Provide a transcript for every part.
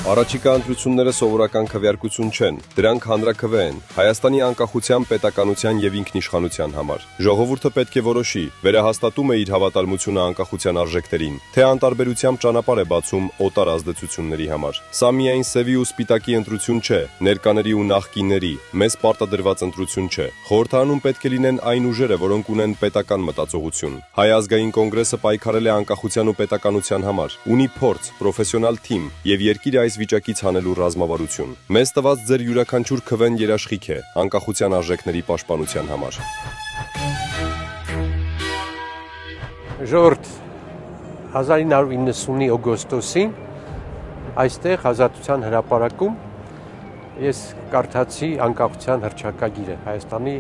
Առաջիկա ընտրությունները սովորական քվեարկություն չեն, դրանք հանրաքվե են Հայաստանի անկախության, պետականության եւ ինքնիշխանության համար։ Ժողովուրդը պետք է որոշի, վերահաստատում է իր հավատարմությունը անկախության արժեքներին, թե անտարբերությամբ ճանապարհ է բացում օտար ազդեցությունների համար։ Սա միայն սևի ու սպիտակի ընտրություն չէ, ներկաների ու նախկինների, մեզ պարտադրված ընտրություն չէ։ Խորհրդարանում պետք է լինեն այն ուժերը, որոնք ունեն պետական մտածողություն։ Հայ ազգային կոնգրեսը պայքարել է անկախության ու պետականության համար, ունի փորձ, պրոֆեսիոնալ թիմ եւ երկիրը այս վիճակից հանելու ռազմավարություն։ Մեզ տված ձեր յուրաքանչյուր քվեն երաշխիք է անկախության արժեքների պաշտպանության համար։ Ժողովուրդ, 1990-ի օգոստոսին այստեղ Ազատության հրապարակում ես կարդացի անկախության հռչակագիրը, Հայաստանի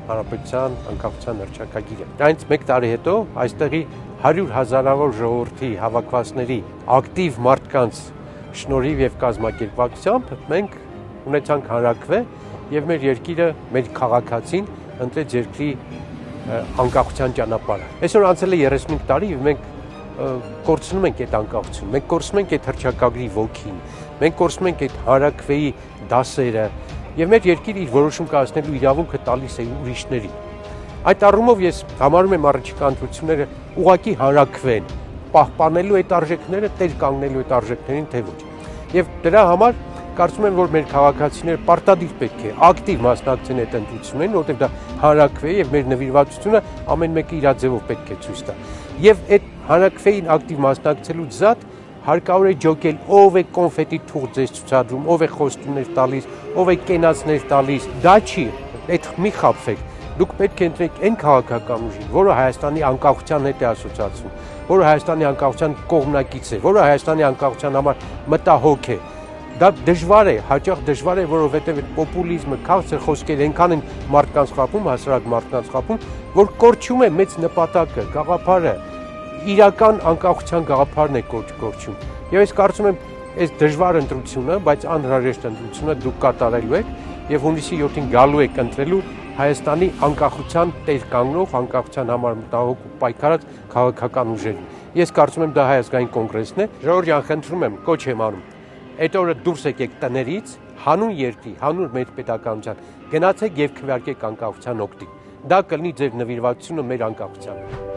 Հանրապետության անկախության հռչակագիրը։ Դրանից մեկ տարի հետո այստեղի 100 հազարավոր ժողովրդի հավաքվածների ակտիվ մարդկանց շնորհիվ եւ կազմակերպվածությամբ մենք ունեցանք հանրաքվե եւ մեր երկիրը, մեր քաղաքացին ընտրեց երկրի անկախության ճանապարհը։ Այսօր անցել է 35 տարի եւ մենք կորցնում ենք այդ անկախությունը, մենք կորցնում ենք այդ հռչակագրի ոգին, մենք կորցնում ենք այդ հանրաքվեի դասերը եւ մեր երկիրը իր որոշում կայացնելու իրավունքը տալիս է ուրիշներին։ Այդ առումով ես համարում եմ առաջիկա ընտրությունները ուղղակի հանրաքվեն, պահպանելու այդ արժեքները, տեր կանգնելու այդ արժեքներին, թե ոչ։ Եվ դրա համար կարծում եմ, որ մեր քաղաքացիները պարտադիր պետք է ակտիվ մասնակցեն այդ ընտրություններին, որտեղ դա հանրաքվե է եւ մեր նվիրվածությունը ամեն մեկը իր ձևով պետք է ցույց տա։ Եվ այդ հանրաքվեին ակտիվ մասնակցելուց զատ հարկավոր է ջոկել, ով է կոնֆետի թուղթ ձեզ ցուցադրում, ով է խոստումներ տալիս, ով է կենացներ տալիս։ Դա չի, այդ մի խաբվեք։ Դուք պետք է ընտրեք այն քաղաքական ուժին, որը Հայաստանի անկախության հետ է ասոցացվում, որը Հայաստանի անկախության կողմնակից է, որը Հայաստանի անկախության համար մտահոգ է։ Դա դժվար է, հաճախ դժվար է, որովհետև այդ պոպուլիզմը, քաղցր խոսքերը այնքան են մարդկանց խաբում, հասարակ մարդկանց խաբում, որ կորչում է մեծ նպատակը, գաղափարը, իրական անկախության գաղափարն է կորչում։ Եվ ես կարծում եմ, այս դժվար ընտրությունը, բայց անհրաժեշտ ընտրությունը դուք կատարելու եք եւ հունիսի 7-ին գալու եք ընտրելու Հայաստանի անկախության տեր կանգնող, անկախության համար մտահոգ ու պայքարած քաղաքական ուժերին։ Ես կարծում եմ դա Հայ ազգային կոնգրեսն է։ Ժողովուրդ ջան, խնդրում եմ, կոչ եմ անում։ Այդ օրը դուրս եկեք տներից, հանուն երկրի, հանուն մեր պետականության, գնացեք եւ քվեարկեք անկախության օգտին։ Դա կլինի ձեր նվիրվածությունը մեր անկախությանը։